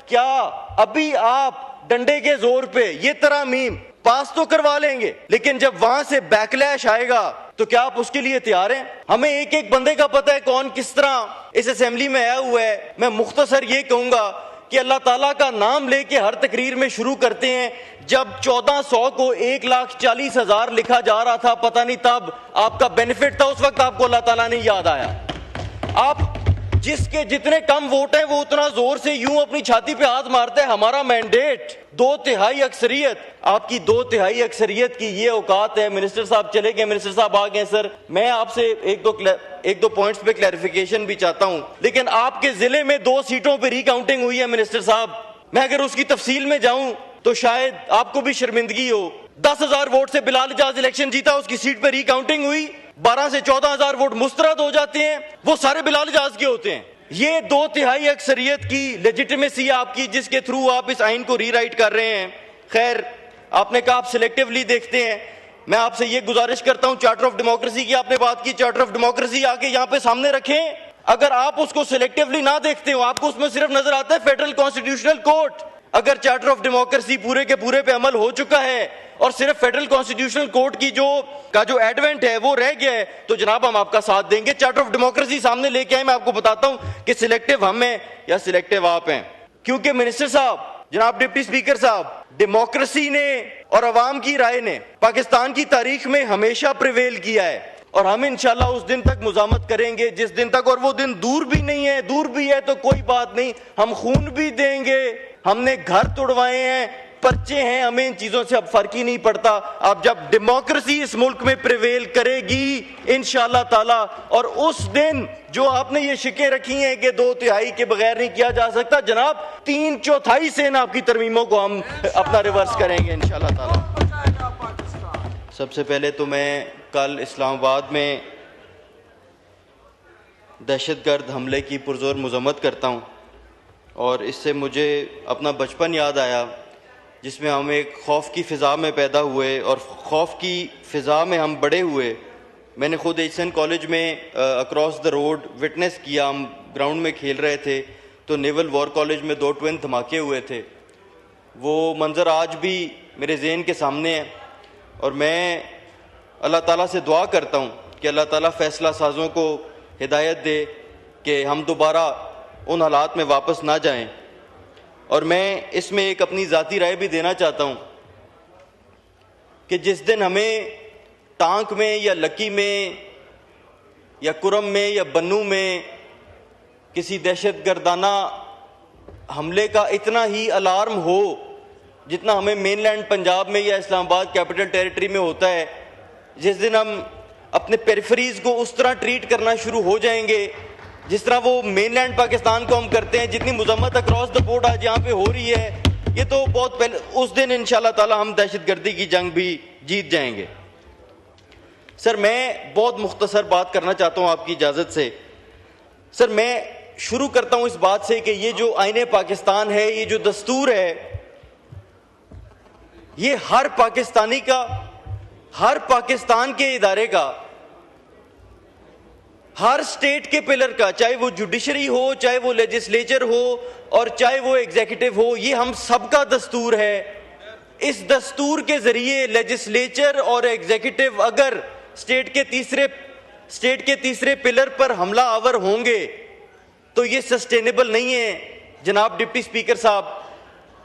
क्या अभी आप डंडे के जोर पे ये तरामीम पास तो करवा लेंगे, लेकिन जब वहां से बैकलैश आएगा तो क्या आप उसके लिए तैयार हैं? हमें एक एक बंदे का पता है कौन किस तरह इस असेंबली में आया हुआ है। मैं मुख्तसर ये कहूंगा कि अल्लाह ताला का नाम लेके हर तकरीर में शुरू करते हैं। जब 1400 को 1,40,000 लिखा जा रहा था, पता नहीं तब आपका बेनिफिट था, उस वक्त आपको अल्लाह ताला ने याद आया। आप जिसके जितने कम वोट हैं वो उतना जोर से यूं अपनी छाती पे हाथ मारते हैं। हमारा मैंडेट 2/3 अक्सरियत, आपकी 2/3 अक्सरियत की ये औकात है। मिनिस्टर साहब चले गए, मिनिस्टर साहब आ गए। सर मैं आपसे एक दो पॉइंट्स पे क्लैरिफिकेशन भी चाहता हूं, लेकिन आपके जिले में 2 सीटों पे रिकाउंटिंग हुई है मिनिस्टर साहब। मैं अगर उसकी तफसील में जाऊं तो शायद आपको भी शर्मिंदगी हो। 10,000 वोट से बिलाल इजाज इलेक्शन जीता, उसकी सीट पे रिकाउंटिंग हुई, 12 से 14,000 वोट मुस्तरद हो जाते हैं, वो सारे बिलाल इजाज के होते हैं। ये 2/3 अक्सरियत की लेजिटिमेसी आपकी, जिसके थ्रू आप इस आइन को रीराइट कर रहे हैं। खैर, आपने कहा आप सिलेक्टिवली देखते हैं। मैं आपसे ये गुजारिश करता हूं, चार्टर ऑफ डेमोक्रेसी की आपने बात की, चार्टर ऑफ डेमोक्रेसी आके यहाँ पे सामने रखें। अगर आप उसको सिलेक्टिवली ना देखते हो, आपको उसमें सिर्फ नजर आता है फेडरल कॉन्स्टिट्यूशनल कोर्ट। अगर चार्टर ऑफ डेमोक्रेसी पूरे के पूरे पे अमल हो चुका है और सिर्फ फेडरल कॉन्स्टिट्यूशनल कोर्ट की जो एडवेंट है वो रह गया है, तो जनाब हम आपका साथ देंगे। चार्टर ऑफ डेमोक्रेसी सामने लेके आए, मैं आपको बताता हूं कि सिलेक्टिव हम हैं या सिलेक्टिव आप हैं। क्योंकि मिनिस्टर साहब, जनाब डिप्टी स्पीकर साहब, डेमोक्रेसी ने और अवाम की राय ने पाकिस्तान की तारीख में हमेशा प्रिवेल किया है, और हम इंशाल्लाह उस दिन तक मुजामत करेंगे जिस दिन तक, और वो दिन दूर भी नहीं है, दूर भी है तो कोई बात नहीं, हम खून भी देंगे, हमने घर तोड़वाए हैं, पर्चे हैं, हमें इन चीजों से अब फर्क ही नहीं पड़ता। अब जब डेमोक्रेसी इस मुल्क में प्रिवेल करेगी इंशाल्लाह ताला, और उस दिन जो आपने ये शिकें रखी हैं कि 2/3 के बगैर नहीं किया जा सकता, जनाब 3/4 से इन आपकी तरमीमों को हम अपना रिवर्स करेंगे इंशाल्लाह ताला। सबसे पहले तो मैं कल इस्लामाबाद में दहशतगर्द हमले की पुरजोर मजम्मत करता हूँ, और इससे मुझे अपना बचपन याद आया जिसमें हम एक खौफ की फ़िज़ा में पैदा हुए और खौफ की फ़िज़ा में हम बड़े हुए। मैंने ख़ुद एचएन कॉलेज में अक्रॉस द रोड विटनेस किया। हम ग्राउंड में खेल रहे थे तो नेवल वॉर कॉलेज में 2 ट्विन धमाके हुए थे। वो मंज़र आज भी मेरे ज़हन के सामने है, और मैं अल्लाह ताला से दुआ करता हूँ कि अल्लाह ताला फ़ैसला साज़ों को हिदायत दे कि हम दोबारा उन हालात में वापस ना जाएं। और मैं इसमें एक अपनी ज़ाती राय भी देना चाहता हूँ कि जिस दिन हमें टांक में या लकी में या कुरम में या बन्नू में किसी दहशतगर्दाना हमले का इतना ही अलार्म हो जितना हमें मेनलैंड पंजाब में या इस्लामाबाद कैपिटल टेरिटरी में होता है, जिस दिन हम अपने पेरिफेरीज को उस तरह ट्रीट करना शुरू हो जाएंगे जिस तरह वो मेनलैंड पाकिस्तान को हम करते हैं, जितनी मुजम्मत अक्रॉस द बोर्ड आज यहाँ पे हो रही है, ये तो बहुत पहले, उस दिन इंशाल्लाह ताला हम दहशतगर्दी की जंग भी जीत जाएंगे। सर मैं बहुत मुख्तसर बात करना चाहता हूँ आपकी इजाज़त से। सर मैं शुरू करता हूँ इस बात से कि ये जो आईने पाकिस्तान है, ये जो दस्तूर है, ये हर पाकिस्तानी का, हर पाकिस्तान के इदारे का, हर स्टेट के पिलर का, चाहे वो जुडिशरी हो, चाहे वो लेजिस्लेचर हो और चाहे वो एग्जीक्यूटिव हो, ये हम सबका दस्तूर है। इस दस्तूर के जरिए लेजिस्लेचर और एग्जीक्यूटिव अगर स्टेट के तीसरे पिलर पर हमला आवर होंगे तो ये सस्टेनेबल नहीं है। जनाब डिप्टी स्पीकर साहब,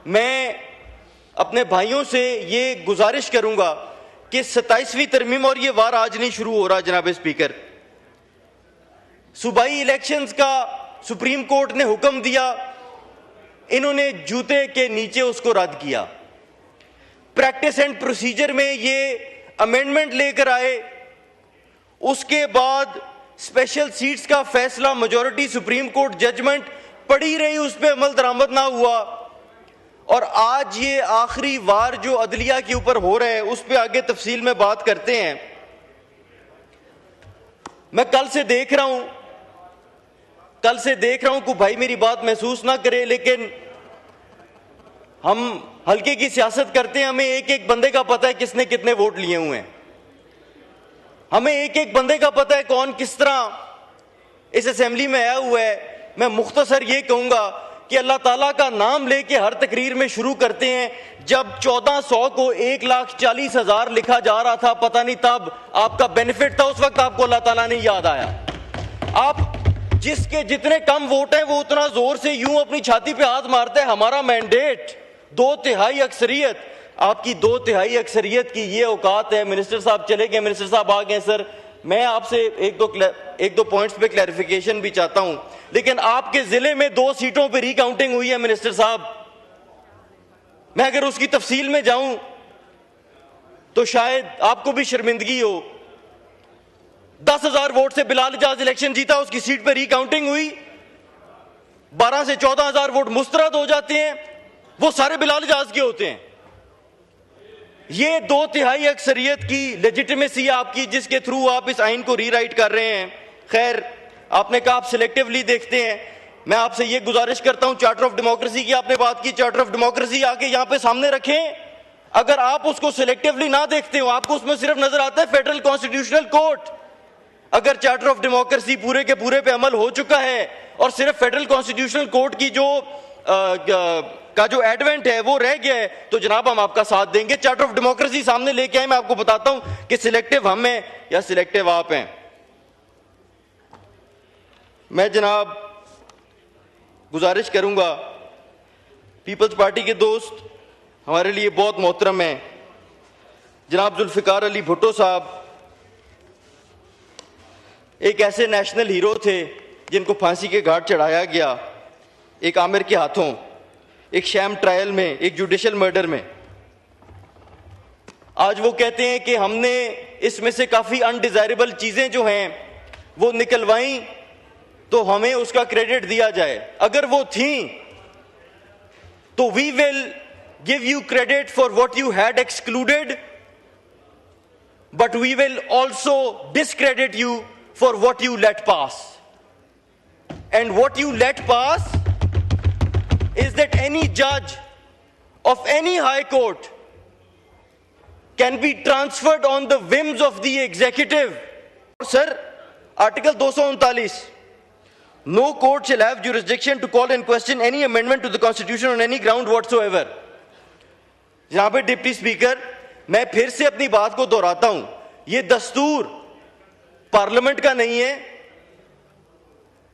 मैं अपने भाइयों से ये गुजारिश करूंगा कि 27वीं तरमीम, और ये वार आज नहीं शुरू हो रहा जनाब स्पीकर, सूबाई इलेक्शंस का सुप्रीम कोर्ट ने हुक्म दिया, इन्होंने जूते के नीचे उसको रद्द किया। प्रैक्टिस एंड प्रोसीजर में ये अमेंडमेंट लेकर आए, उसके बाद स्पेशल सीट्स का फैसला, मेजॉरिटी सुप्रीम कोर्ट जजमेंट पड़ी रही, उस पर अमल दरामद ना हुआ, और आज ये आखिरी वार जो अदलिया के ऊपर हो रहा है उस पर आगे तफसील में बात करते हैं। मैं कल से देख रहा हूं कि भाई मेरी बात महसूस ना करे, लेकिन हम हल्के की सियासत करते हैं। हमें एक एक बंदे का पता है किसने कितने वोट लिए हुए हैं, हमें एक एक बंदे का पता है कौन किस तरह इस असेंबली में आया हुआ है। मैं मुख्तसर ये कहूंगा कि अल्लाह ताला का नाम लेके हर तकरीर में शुरू करते हैं। जब 1400 को 1,40,000 लिखा जा रहा था, पता नहीं तब आपका बेनिफिट था, उस वक्त आपको अल्लाह ताला ने याद आया। आप जिसके जितने कम वोट हैं वो उतना जोर से यूं अपनी छाती पे हाथ मारते हैं, हमारा मैंडेट 2/3 अक्सरियत। आपकी 2/3 अक्सरियत की ये औकात है। मिनिस्टर साहब चले गए, मिनिस्टर साहब आ गए। सर मैं आपसे एक दो पॉइंट्स पे क्लैरिफिकेशन भी चाहता हूं, लेकिन आपके जिले में 2 सीटों पे रिकाउंटिंग हुई है मिनिस्टर साहब। मैं अगर उसकी तफसील में जाऊं तो शायद आपको भी शर्मिंदगी हो। 10,000 वोट से बिलाल इजाज इलेक्शन जीता, उसकी सीट पे रिकाउंटिंग हुई, 12 से 14,000 वोट मुस्तरद हो जाते हैं, वो सारे बिलाल इजाज के होते हैं। ये 2/3 अक्सरियत की लेजिटिमेसी आपकी, जिसके थ्रू आप इस आइन को रीराइट कर रहे हैं। खैर, आपने कहा आप सिलेक्टिवली देखते हैं। मैं आपसे ये गुजारिश करता हूं, चार्टर ऑफ डेमोक्रेसी की आपने बात की, चार्टर ऑफ डेमोक्रेसी आके यहां पे सामने रखें। अगर आप उसको सिलेक्टिवली ना देखते हो, आपको उसमें सिर्फ नजर आता है फेडरल कॉन्स्टिट्यूशनल कोर्ट। अगर चार्टर ऑफ डेमोक्रेसी पूरे के पूरे पे अमल हो चुका है और सिर्फ फेडरल कॉन्स्टिट्यूशनल कोर्ट की का जो एडवेंट है वो रह गया है, तो जनाब हम आपका साथ देंगे। चार्टर ऑफ डेमोक्रेसी सामने लेके आए, मैं आपको बताता हूं कि सिलेक्टिव हम हैं या सिलेक्टिव आप हैं। मैं जनाब गुजारिश करूंगा, पीपल्स पार्टी के दोस्त हमारे लिए बहुत मोहतरम हैं, जनाब जुल्फिकार अली भुट्टो साहब एक ऐसे नेशनल हीरो थे जिनको फांसी के घाट चढ़ाया गया एक आमिर के हाथों, एक शैम ट्रायल में, एक जुडिशियल मर्डर में। आज वो कहते हैं कि हमने इसमें से काफी अनडिजायरेबल चीजें जो हैं वो निकलवाई तो हमें उसका क्रेडिट दिया जाए। अगर वो थी तो we will give you credit for what you had excluded, but we will also discredit you for what you let pass. And what you let pass is that any judge of any high court can be transferred on the whims of the executive. Sir, Article 239, no court shall have jurisdiction to call in question any amendment to the constitution on any ground whatsoever. जनाब deputy speaker, मैं फिर से अपनी बात को दोहराता हूं, ये दस्तूर पार्लियामेंट का नहीं है,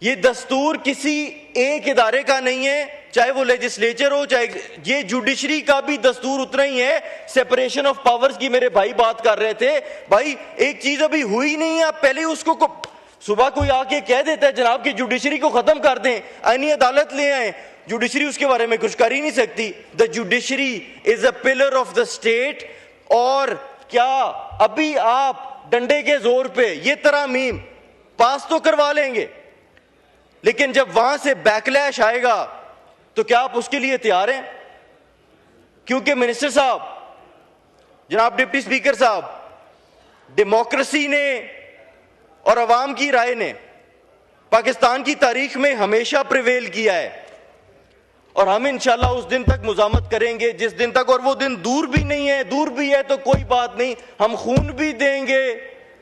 ये दस्तूर किसी एक इदारे का नहीं है, चाहे वो लेजिस्लेचर हो, चाहे ये जुडिशरी का भी दस्तूर उतना ही है। सेपरेशन ऑफ पावर्स की मेरे भाई बात कर रहे थे। भाई एक चीज अभी हुई नहीं है, आप पहले उसको सुबह कोई आके कह देता है जनाब कि जुडिशरी को खत्म कर दें, आईनी अदालत ले आए, जुडिशरी उसके बारे में कुछ कर ही नहीं सकती। The judiciary is a pillar of the state. और क्या अभी आप डंडे के जोर पे ये तरामीम पास तो करवा लेंगे, लेकिन जब वहां से बैकलैश आएगा तो क्या आप उसके लिए तैयार हैं? क्योंकि मिनिस्टर साहब, जनाब डिप्टी स्पीकर साहब, डेमोक्रेसी ने और अवाम की राय ने पाकिस्तान की तारीख में हमेशा प्रिवेल किया है, और हम इंशाल्लाह उस दिन तक मुजामत करेंगे जिस दिन तक, और वो दिन दूर भी नहीं है, दूर भी है तो कोई बात नहीं, हम खून भी देंगे,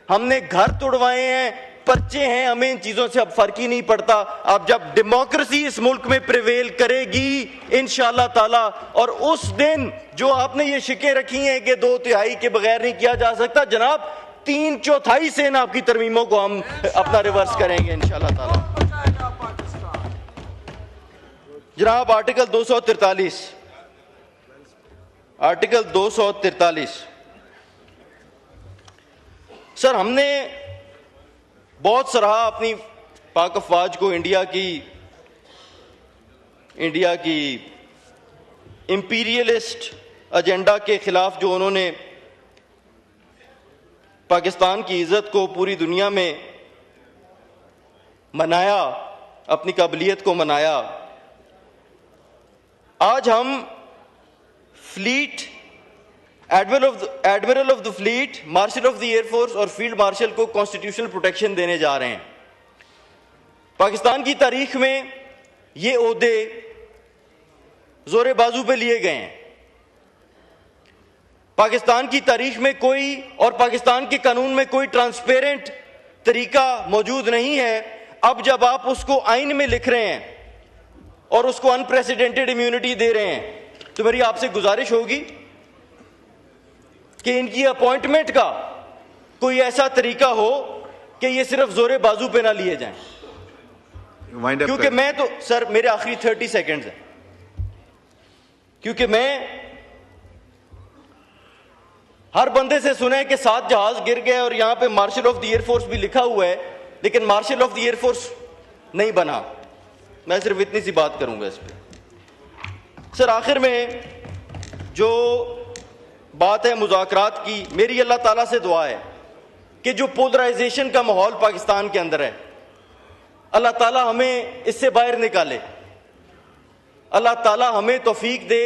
हमने घर तोड़वाए हैं, पर्चे हैं, हमें इन चीजों से अब फर्क ही नहीं पड़ता। अब जब डेमोक्रेसी इस मुल्क में प्रिवेल करेगी इंशाअल्लाह ताला, और उस दिन जो आपने ये शिकें रखी हैं कि 2/3 के बगैर नहीं किया जा सकता, जनाब 3/4 से ना आपकी तरमीमों को हम अपना रिवर्स करेंगे इंशाअल्लाह ताला। जनाब आर्टिकल 243, आर्टिकल 243, सर हमने बहुत सराहा अपनी पाक अफवाज को, इंडिया की इंपीरियलिस्ट एजेंडा के खिलाफ जो उन्होंने पाकिस्तान की इज्जत को पूरी दुनिया में मनाया, अपनी काबिलियत को मनाया। आज हम fleet, admiral of the fleet, marshal of the air force और फील्ड मार्शल को कॉन्स्टिट्यूशनल प्रोटेक्शन देने जा रहे हैं। पाकिस्तान की तारीख में ये ओहदे जोरे बाजू पे लिए गए हैं। पाकिस्तान की तारीख में कोई, और पाकिस्तान के कानून में कोई ट्रांसपेरेंट तरीका मौजूद नहीं है। अब जब आप उसको आइन में लिख रहे हैं और उसको अनप्रेसिडेंटेड इम्यूनिटी दे रहे हैं, तो मेरी आपसे गुजारिश होगी कि इनकी अपॉइंटमेंट का कोई ऐसा तरीका हो कि ये सिर्फ जोरे बाजू पे ना लिए जाएं। क्योंकि मैं तो सर, मेरे आखिरी 30 सेकंड्स हैं, क्योंकि मैं हर बंदे से सुना है कि 7 जहाज गिर गए और यहां पे मार्शल ऑफ द एयरफोर्स भी लिखा हुआ है, लेकिन मार्शल ऑफ द एयरफोर्स नहीं बना। मैं सिर्फ इतनी सी बात करूंगा इस पे। सर, आखिर में जो बात है मुज़ाकरात की, मेरी अल्लाह ताला से दुआ है कि जो पोलराइजेशन का माहौल पाकिस्तान के अंदर है, अल्लाह ताला हमें इससे बाहर निकाले। अल्लाह ताला हमें तौफीक दे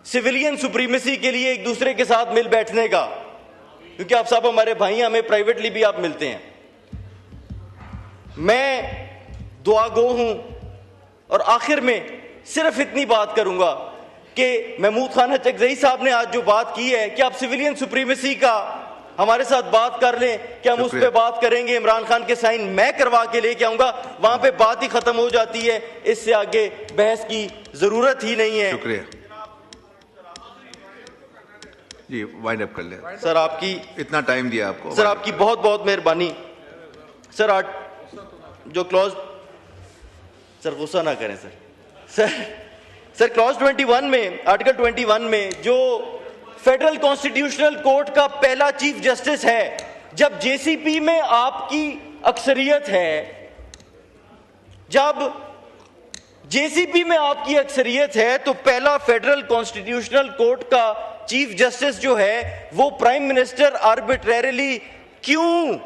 सिविलियन सुप्रीमेसी के लिए एक दूसरे के साथ मिल बैठने का, क्योंकि आप सब हमारे भाई हैं, हमें प्राइवेटली भी आप मिलते हैं। मैं दुआ गो हूं और आखिर में सिर्फ इतनी बात करूंगा कि महमूद खान चकजई साहब ने आज जो बात की है कि आप सिविलियन सुप्रीमेसी का हमारे साथ बात कर लें, कि हम उस पर बात करेंगे, इमरान खान के साइन मैं करवा के लेके आऊंगा, वहां पे बात ही खत्म हो जाती है। इससे आगे बहस की जरूरत ही नहीं है। शुक्रिया जी, वाइंड अप कर ले सर, आपकी इतना टाइम दिया आपको सर, आपकी बहुत बहुत मेहरबानी। सर, आज जो क्लॉज, सर गुस्सा ना करें सर क्लॉज 21 में, आर्टिकल 21 में जो फेडरल कॉन्स्टिट्यूशनल कोर्ट का पहला चीफ जस्टिस है, जब जेसीपी में आपकी अक्सरियत है, जब जेसीपी में आपकी अक्सरियत है, तो पहला फेडरल कॉन्स्टिट्यूशनल कोर्ट का चीफ जस्टिस जो है वो प्राइम मिनिस्टर आर्बिट्रेरिली क्यों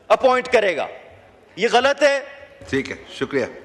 अपॉइंट करेगा? ये गलत है। ठीक है, शुक्रिया।